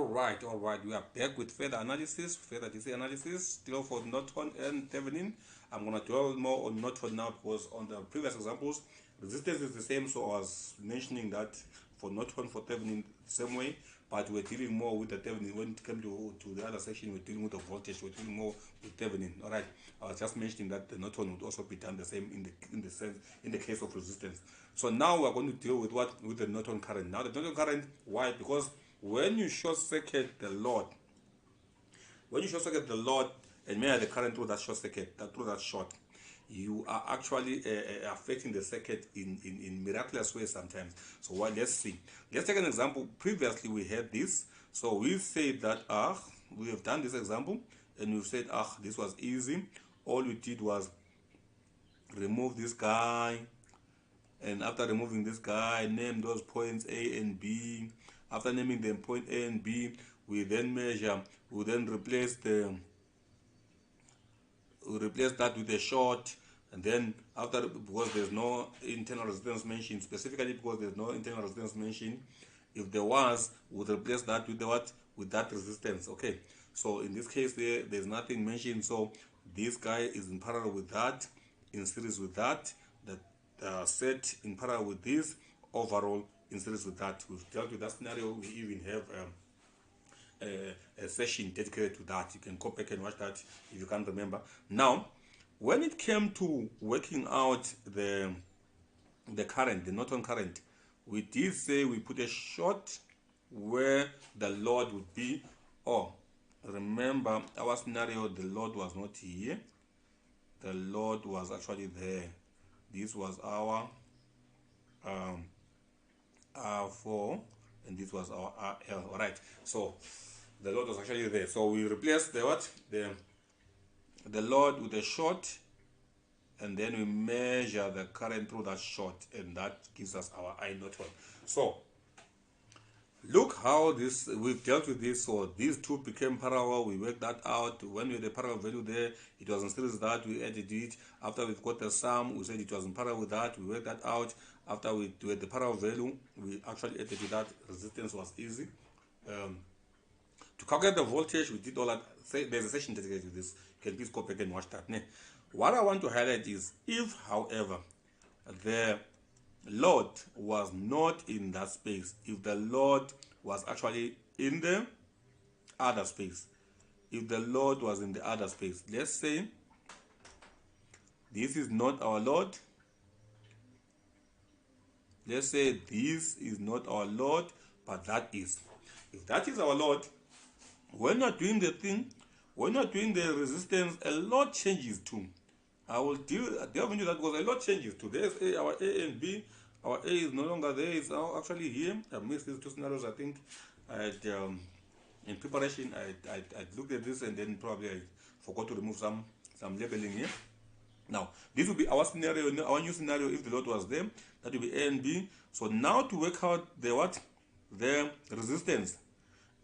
All right. We are back with further DC analysis, still for Norton and Thevenin. I'm going to dwell more on Norton now because on the previous examples, resistance is the same. So I was mentioning that for Norton, for Thevenin, the same way. But we're dealing more with the Thevenin. When it came to the other section, we're dealing with the voltage. We're dealing more with Thevenin. All right. I was just mentioning that the Norton would also be done the same in the case of resistance. So now we're going to deal with what? With the Norton current. Now the Norton current, why? Because when you short circuit the load, and measure the current through that short circuit, through that short, you are actually affecting the circuit in miraculous ways sometimes. So what? Let's see. Let's take an example. Previously we had this. So we said that we have done this example, and we've said this was easy. All we did was remove this guy, and after removing this guy, name those points A and B. After naming them point A and B, we then measure, we then replace that with a short, and then after, because there's no internal resistance mentioned, specifically because there's no internal resistance mentioned, if there was, we'll replace that with the what? With that resistance. Okay, so in this case there's nothing mentioned, so this guy is in parallel with that, in series with that, set in parallel with this, overall in series with that. We've dealt with that scenario. We even have a session dedicated to that. You can go back and watch that if you can't remember. Now, when it came to working out the current, the Norton current, we did say we put a short where the load would be. Remember our scenario, the load was not here. The load was actually there. This was our R4, and this was our RL. All right, so the load was actually there, so we replaced the load with a short, and then we measure the current through that short, and that gives us our I Norton. So look how we've dealt with this. So these two became parallel. We worked that out. When we had the parallel value there, it was in series that we added it. After we've got the sum, we said it was in parallel with that. We worked that out. After we had the parallel value, we actually added to that. Resistance was easy. To calculate the voltage, we did all that. There's a session dedicated to this. You can please go back and watch that. What I want to highlight is, if, however, the load was not in that space, if the load was actually in the other space, if the load was in the other space, let's say this is not our load. Let's say this is not our load, but that is. If that is our load, when you're doing the thing, when you're doing the resistance, a lot changes too. I will delve into that because a lot changes too. There's our A and B. Our A is no longer there. It's now actually here. I missed these two scenarios. I think in preparation I looked at this, and then probably I forgot to remove some labeling here. Now this will be our scenario, our new scenario. If the load was there, that will be A and B. So now to work out the resistance,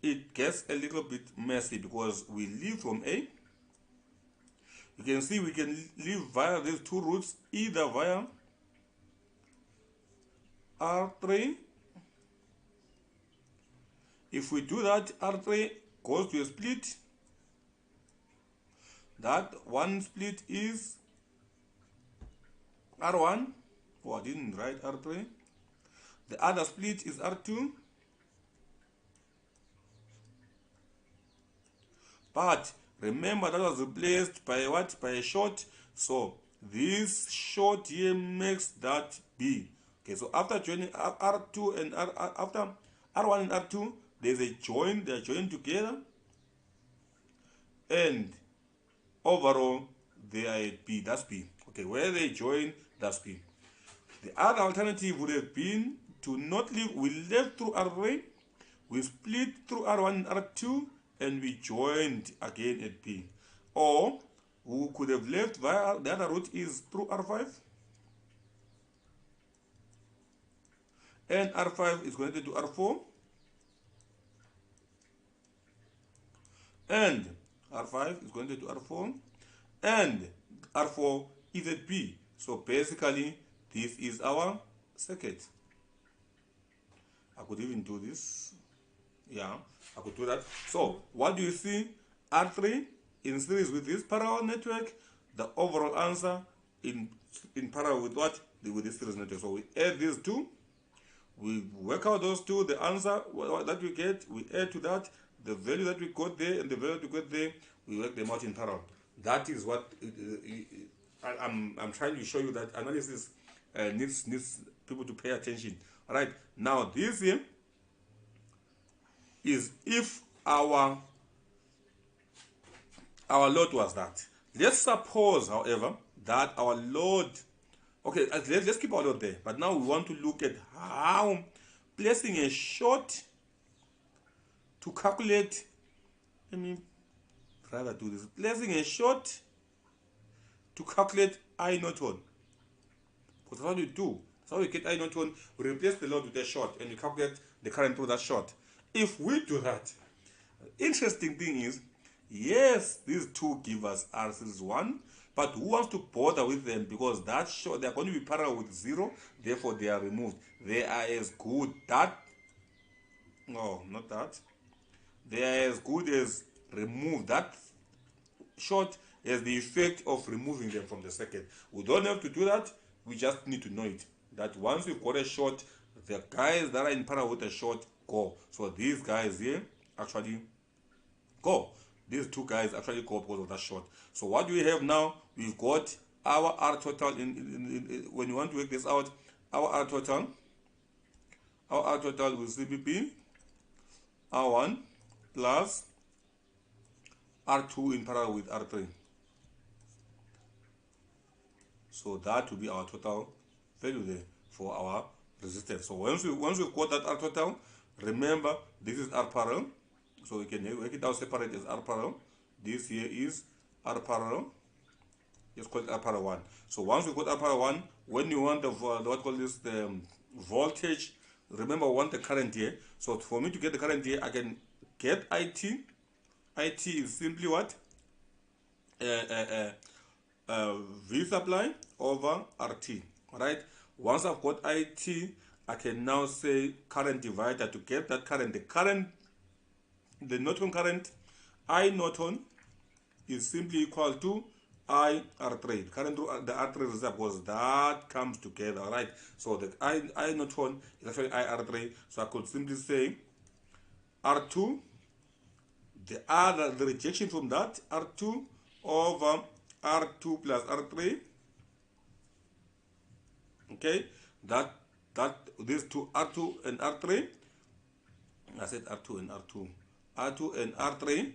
it gets a little bit messy because we leave from A. You can see we can leave via these two routes, either via R3. If we do that, R3 goes to a split. That one split is R1. I didn't write R3. The other split is R2. But remember, that was replaced by what? By a short. So this short here makes that B. Okay, so after joining R2 and after R1 and R2, there's a join. They're joined together, and overall they are at B. That's B. Okay, where they join, that's B. The other alternative would have been to not leave. We left through R3, we split through R1 and R2, and we joined again at B. Or we could have left via the other route is through R5, and R5 is connected to R4, and R5 is connected to R4, and R4 is at B. So basically this is our circuit. I could even do this. Yeah, I could do that. So what do you see? R3 in series with this parallel network, the overall answer in parallel with what? With this series network. So we add these two, we work out those two, the answer that we get, we add to that the value that we got there and the value that we got there, we work them out in parallel. That is what I'm trying to show you, that analysis needs people to pay attention. All right, now this here is if our load was that. Let's suppose, however, that our load, okay, let's keep our load there, but now we want to look at how placing a short to calculate, let me rather do this, placing a short to calculate I naught on. Because that's what we do. That's how we get I naught on. We replace the load with a short and we calculate the current through that short. If we do that, interesting thing is, yes, these two give us R series 1, but who wants to bother with them? Because that short, they are going to be parallel with 0, therefore they are removed. They are as good that, no, not that. They are as good as remove that short has the effect of removing them from the circuit. We don't have to do that, we just need to know it. That once we've got a short, the guys that are in parallel with a short go. So these guys here actually go. These two guys actually go because of that short. So what do we have now? We've got our R total when you want to work this out, our R total will simply be R1 plus R2 in parallel with R3. So that will be our total value there for our resistance. So once we've got that R total, remember this is R parallel. So we can work it out separate as R parallel. This here is R parallel. Let's call it R parallel 1. So once we got R parallel 1, when you want the what call this, the voltage, remember we want the current here. So for me to get the current here, I can get IT. IT is simply what? V supply over RT. Alright. Once I've got IT, I can now say current divider to get that current. The Norton current, I Norton, is simply equal to I R3. Current through the R3 reserve, because that comes together. Alright. So the I Norton is actually I R3. So I could simply say R2, the rejection from that, R2 over R2 plus R3. Okay, that these two, R2 and R3. I said R2 and R2. R2 and R3.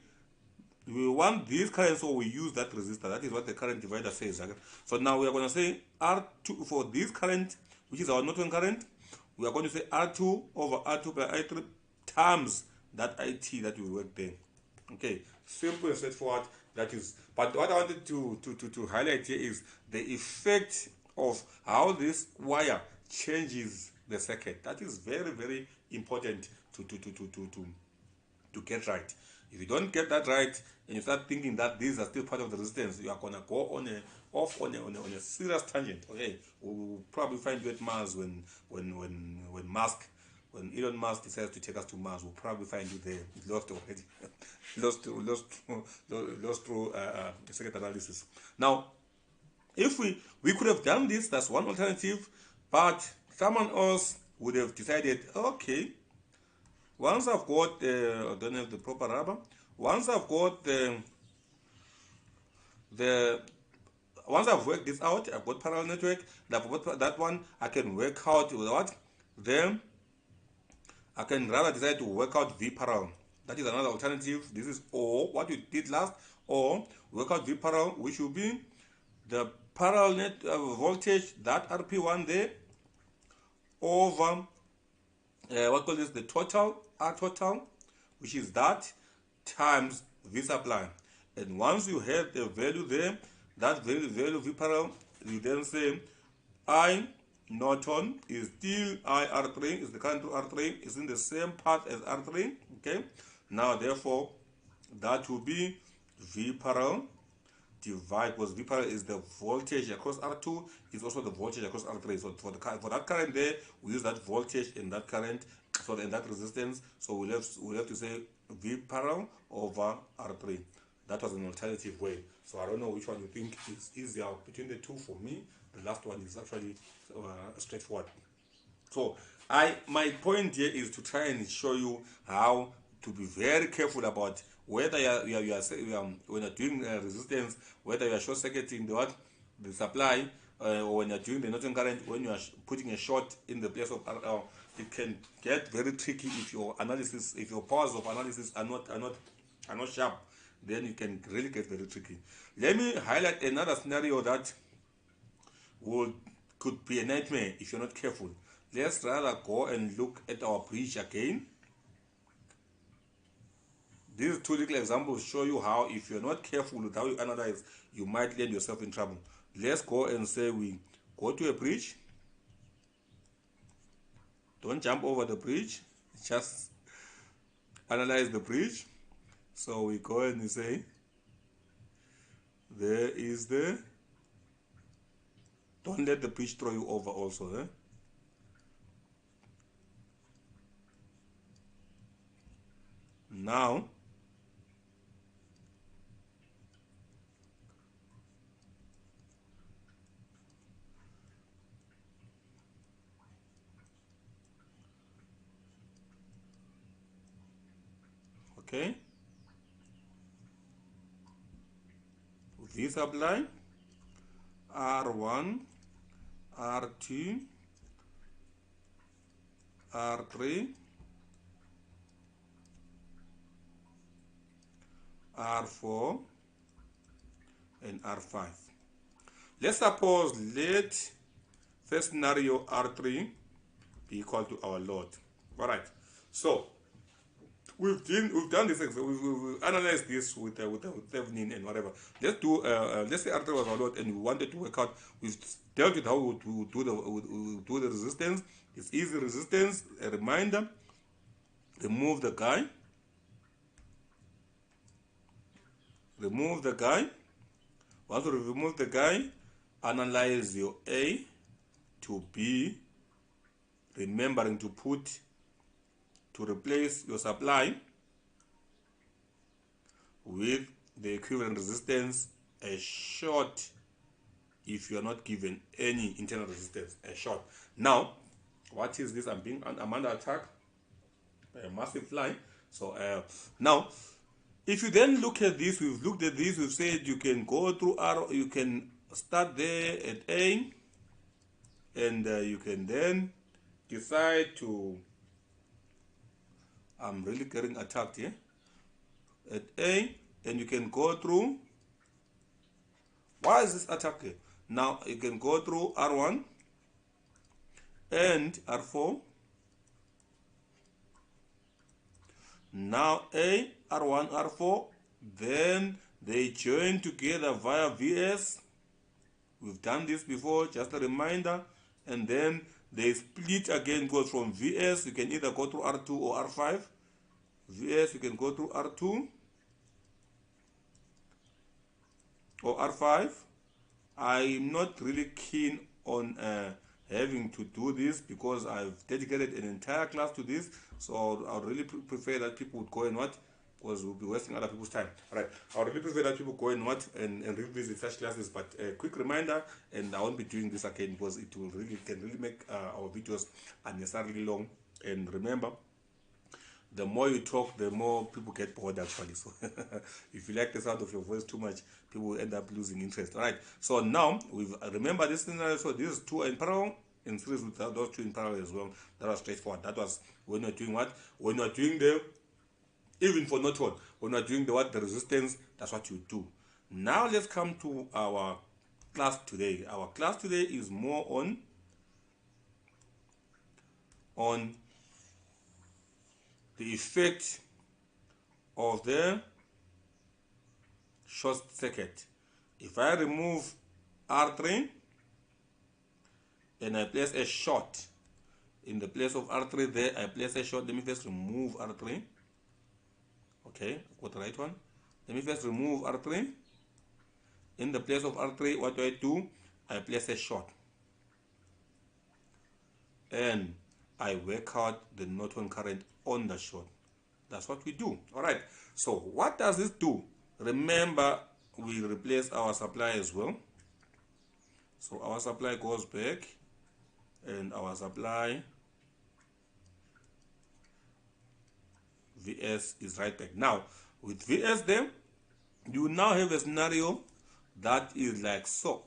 We want this current, so we use that resistor. That is what the current divider says. Okay? So now we are going to say R2 for this current, which is our Norton current. We are going to say R2 over R2 by I3 times that IT that we work there. Okay, simple and straightforward. That is, but what I wanted to highlight here is the effect of how this wire changes the circuit. That is very, very important to get right. If you don't get that right and you start thinking that these are still part of the resistance, you are gonna go on a serious tangent. Okay, we'll probably find you at Mars when Elon Musk decides to take us to Mars. We'll probably find you there. It lost already. lost through circuit analysis. Now, if we could have done this, that's one alternative, but someone else would have decided, okay, once I've got I don't have the proper rubber. Once I've got once I've worked this out, I've got parallel network. I've got that one. I can work out with what? Then I can rather decide to work out V parallel. That is another alternative. This is or what we did last, or work out V parallel, which will be the parallel net voltage, that RP1 there, over what call this, the total R total, which is that times V supply. And once you have the value there, that value V parallel, you then say I Norton is still I R3, is the current through R3, is in the same path as R3. Okay, now therefore that will be V parallel divide, because V parallel is the voltage across R2, is also the voltage across R3. So for that current there, we use that voltage and that current, So then that resistance, so we'll have to say V parallel over R3. That was an alternative way. So I don't know which one you think is easier between the two. For me, the last one is actually straightforward. So my point here is to try and show you how to be very careful about whether you are when you're doing resistance, whether you are short circuiting the supply, or when you're doing the Norton current, when you are putting a short in the place of RL. It can get very tricky if your analysis, if your powers of analysis are not sharp. Then it can really get very tricky. Let me highlight another scenario that could be a nightmare if you're not careful. Let's rather go and look at our bridge again. These two little examples show you how, if you're not careful with how you analyze, you might land yourself in trouble. Let's go and say we go to a bridge. Don't jump over the bridge, just analyze the bridge. So we go and we say, there is don't let the bridge throw you over also. Now, okay, V supply, R1, R2, R3, R4, and R5. Let's suppose let first scenario R3 be equal to our load. All right. So we've done this. We've analyzed this with Thevenin and whatever. Let's say R3 was our load, and we wanted to work out. We've dealt with how we do the resistance. It's easy resistance. A reminder: remove the guy. Remove the guy. Once you remove the guy, analyze your A to B, remembering to replace your supply with the equivalent resistance, a short, if you are not given any internal resistance, a short. Now, what is this? I'm under attack by a massive fly. So now, if you then look at this, we've looked at this, we've said you can go through R, you can start there at A, and you can then decide to, I'm really getting attacked here, at A, and you can go through, why is this attack here? Now you can go through R1 and R4. Now A, R1, R4, then they join together via VS. We've done this before, just a reminder. And then they split again, goes from VS, you can either go through R2 or R5. VS, you can go through R2 or R5. I'm not really keen on having to do this because I've dedicated an entire class to this. So I would really prefer that people would go and because we'll be wasting other people's time. All right, I would really prefer that people go and and revisit such classes. But a quick reminder, and I won't be doing this again because it will can really make our videos unnecessarily long. And remember, the more you talk, the more people get bored actually. So if you like the sound of your voice too much, people will end up losing interest. All right, so now we've remember this scenario. So this is two in parallel, in series with those two in parallel as well. That was straightforward. That was when you're doing what? When you're doing the, even for not one, when you're doing the resistance, that's what you do. Now let's come to our class today. Our class today is more on the effect of the short circuit. If I remove R3 and I place a short in the place of R3 there, I place a short. Let me first remove R3. Okay, I've got the right one. Let me first remove R3. In the place of R3, what do? I place a short. And I work out the Norton current on the short. That's what we do. All right. So what does this do? Remember, we replace our supply as well. So our supply goes back, and our supply VS is right back. Now, with VS there, you now have a scenario that is like so.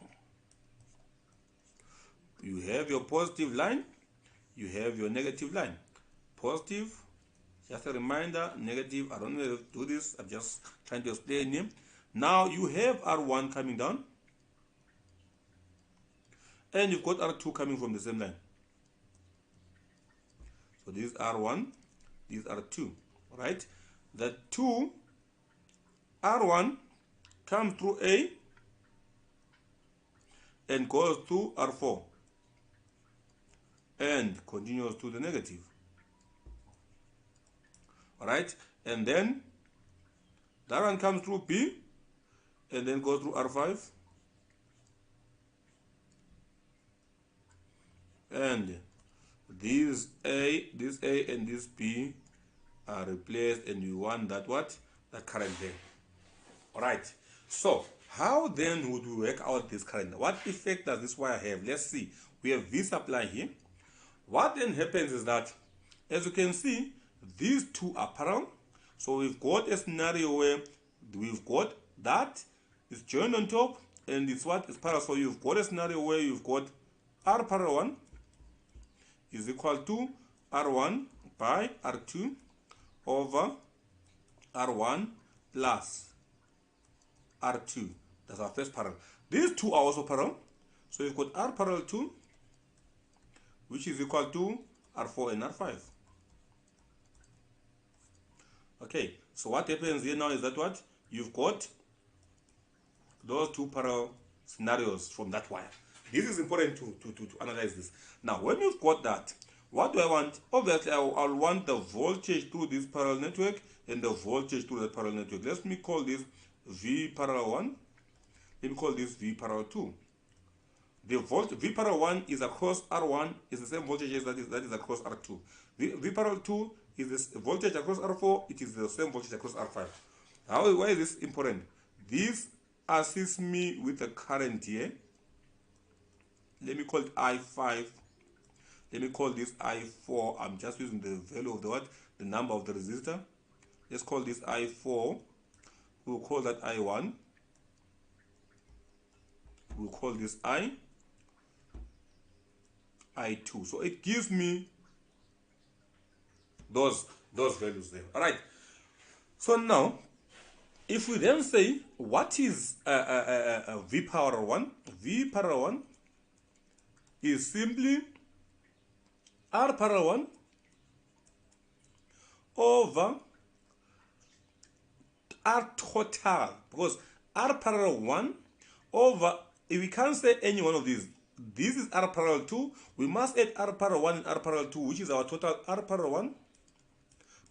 You have your positive line, you have your negative line. Positive, just a reminder, negative, I don't know how to do this, I'm just trying to explain here. Now you have R1 coming down, and you've got R2 coming from the same line. So this is R1, this is R2, right? The 2, R1 comes through A and goes to R4 and continues to the negative. Alright, and then that one comes through B and then goes through R5 and this A and this B are replaced, and you want that what? The current there. Alright, so how then would we work out this current? What effect does this wire have? Let's see. We have V supply here. What then happens is that, as you can see, these two are parallel. So we've got a scenario where we've got that is joined on top, and it's what is parallel. So you've got a scenario where you've got R parallel 1 is equal to R1 by R2 over R1 plus R2. That's our first parallel. These two are also parallel. So you've got R parallel 2, which is equal to R4 and R5. Okay, so what happens here now is that what? You've got those two parallel scenarios from that wire. This is important to analyze this. Now, when you've got that, what do I want? Obviously, I'll want the voltage through this parallel network and the voltage through that parallel network. Let me call this V parallel 1. Let me call this V parallel 2. The V parallel 1 is across R1, is the same voltage as that is across R2. V parallel 2 is the voltage across R4, it is the same voltage across R5. Why is this important? This assists me with the current here. Let me call it I5. Let me call this I4. I'm just using the value of the what? The number of the resistor. Let's call this I4. We'll call that I1. We'll call this I2. So it gives me those values there. All right. So now, if we then say, what is V power 1? V power 1 is simply R power 1 over R total, because R parallel 1 over, if we can't say any one of these, this is R parallel 2, we must add R parallel 1 and R parallel 2, which is our total R parallel 1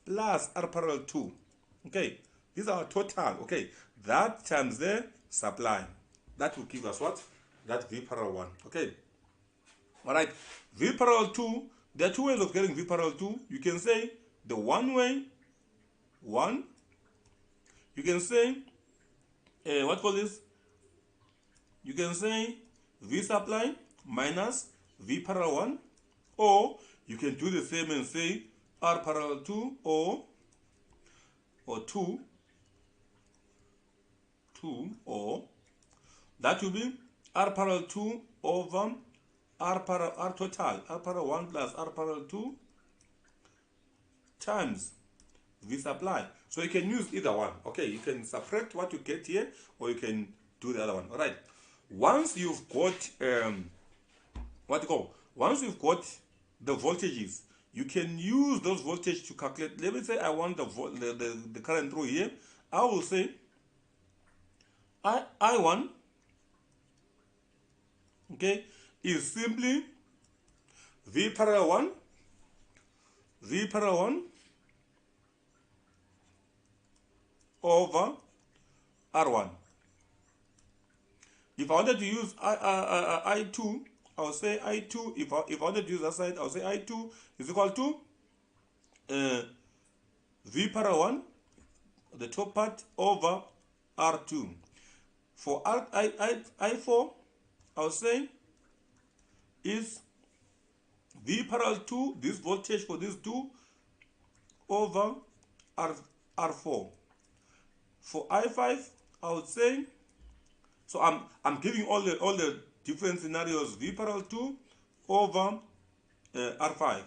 plus R parallel 2. Okay, this is our total. Okay, that times the supply. That will give us what? That V parallel 1. Okay, all right. V parallel 2, there are two ways of getting V parallel 2. You can say the one way, 1. You can say, what call this? You can say V supply minus V parallel 1, or you can do the same and say R parallel 2 or 2, or that will be R parallel 2 over R total, R parallel 1 plus R parallel 2 times V supply. So you can use either one. Okay, you can subtract what you get here, or you can do the other one. All right. Once you've got once you've got the voltages, you can use those voltages to calculate. Let me say I want the current through here. I will say I1, okay, is simply V parallel 1 over R1. If I wanted to use I2, I I'll say I2, if I wanted to use that side, I'll say I2 is equal to V parallel 1, the top part, over R2. For I4, I'll say is V parallel 2, this voltage for this 2, over R4. For I5, I would say, so I'm giving all the different scenarios, V parallel 2 over R5.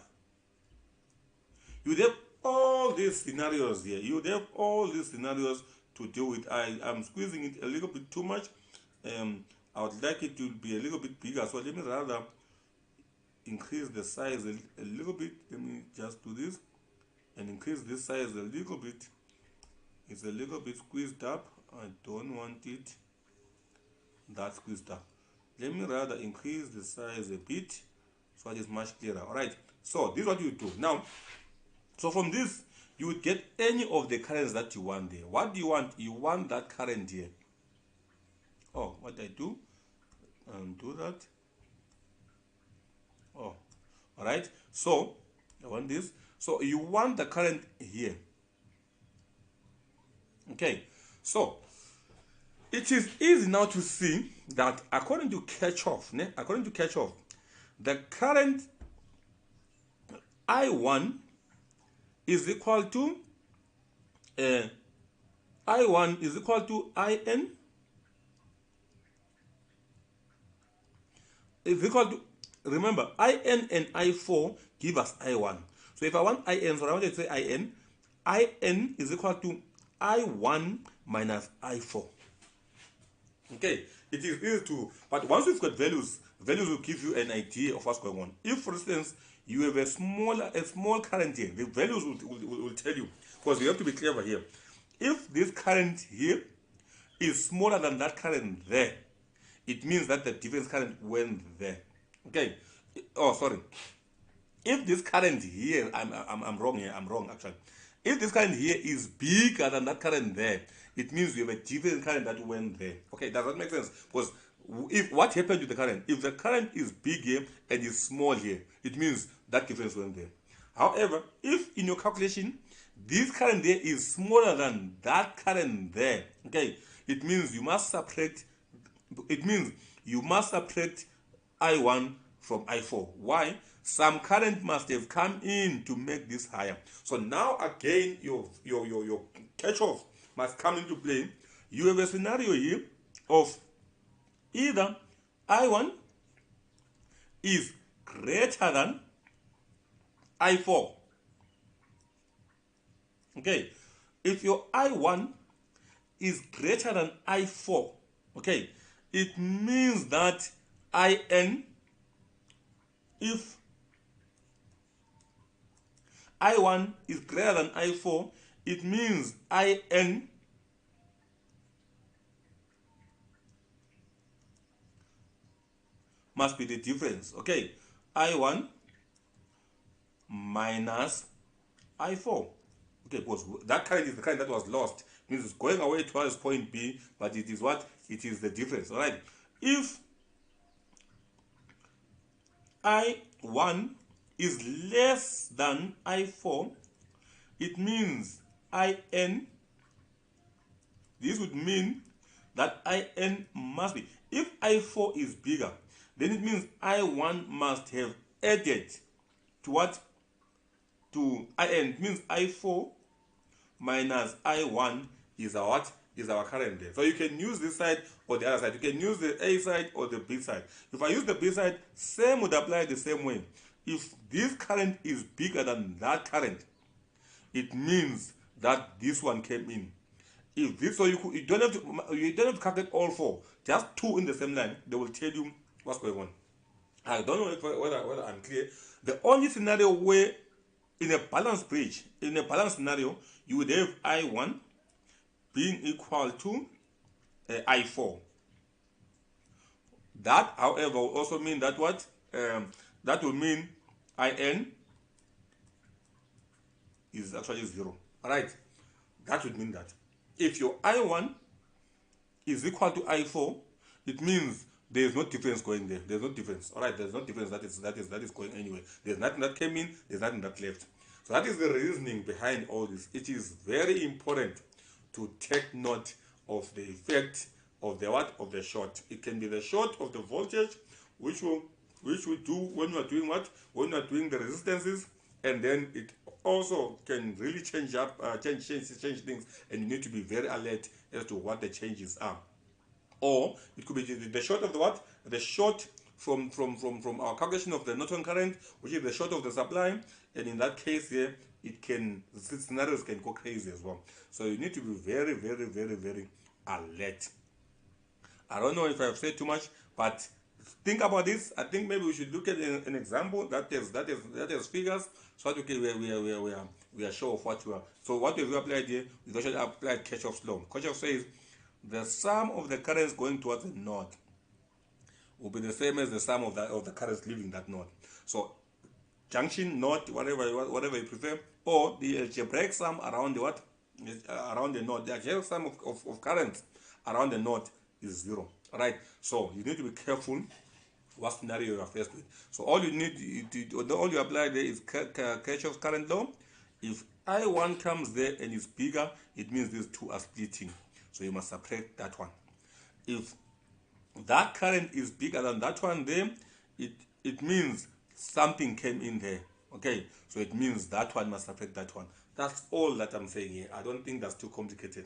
You would have all these scenarios here. You would have all these scenarios to deal with. I'm squeezing it a little bit too much. I would like it to be a little bit bigger. So let me rather increase the size a little bit. Let me just do this and increase this size a little bit. It's a little bit squeezed up. I don't want it that squeezed up. Let me rather increase the size a bit so it is much clearer. Alright, so this is what you do now. So from this you would get any of the currents that you want there. What do you want? You want that current here. Oh, what I do? Do that. Oh, alright, so I want this. So you want the current here. Okay, so it is easy now to see that according to Kirchhoff, the current I1 is equal to I1 is equal to IN is equal to, remember, IN and I4 give us I1. So if I want IN, so I want to say IN is equal to I1 minus I4. Okay, it is easy to, but once we've got values will give you an idea of what's going on. If, for instance, you have a small current here, the values will tell you, because we have to be clever here. If this current here is smaller than that current there, it means that the difference current went there. Okay. Oh, sorry. If this current here, I'm wrong here. I'm wrong actually. If this current here is bigger than that current there, it means you have a different current that went there. Okay, does that make sense? Because if what happened to the current? If the current is big here and is small here, it means that difference went there. However, if in your calculation this current there is smaller than that current there, okay, it means you must subtract. It means you must subtract I1 from I4. Why? Some current must have come in to make this higher. So now again, your Kirchhoff must come into play. You have a scenario here of either I1 is greater than I4. Okay, if your I1 is greater than I4, okay, it means that IN, if I1 is greater than I4, it means IN must be the difference. Okay, I1 minus I4. Okay, because that current is the current that was lost. It means it's going away towards point B, but it is what? It is the difference. All right. If I1 is less than I4, it means IN, this would mean that IN must be, if I4 is bigger, then it means I1 must have added to what? To IN. It means I4 minus I1 is our what? Is our current there. So you can use this side or the other side. You can use the A side or the B side. If I use the B side, same would apply the same way. If this current is bigger than that current, it means that this one came in. If this, so you don't have to calculate all four. Just two in the same line. They will tell you what's going on. I don't know whether I'm clear. The only scenario where in a balanced bridge, in a balanced scenario, you would have I1 being equal to I4. That, however, will also mean that what? That will mean IN is actually 0. Alright? That would mean that if your I1 is equal to I4, it means there is no difference going there. There's no difference. All right, there's no difference that is going anywhere. There's nothing that came in. There's nothing that left. So that is the reasoning behind all this. It is very important to take note of the effect of the what, of the short. It can be the short of the voltage, which we do when we are doing what, when we are doing the resistances, and then it also can really change things, and you need to be very alert as to what the changes are. Or it could be the short of the what, the short from our calculation of the Norton current, which is the short of the supply, and in that case here, it can, the scenarios can go crazy as well. So you need to be very, very, very, very alert. I don't know if I've said too much, but think about this. I think maybe we should look at an example that has figures, so that we are sure of what we are. So what have we applied here? We actually applied Kirchhoff's law. Kirchhoff says the sum of the currents going towards the node will be the same as the sum of the currents leaving that node. So junction node, whatever you prefer, or the algebraic sum around the what, around the node. The algebraic sum of currents around the node is 0. All right. So you need to be careful what scenario you are faced with. So all you need all you apply there is Kirchhoff's current law. If I1 comes there and is bigger, it means these two are splitting. So you must subtract that one. If that current is bigger than that one there, it means something came in there. Okay, so it means that one must affect that one. That's all that I'm saying here. I don't think that's too complicated.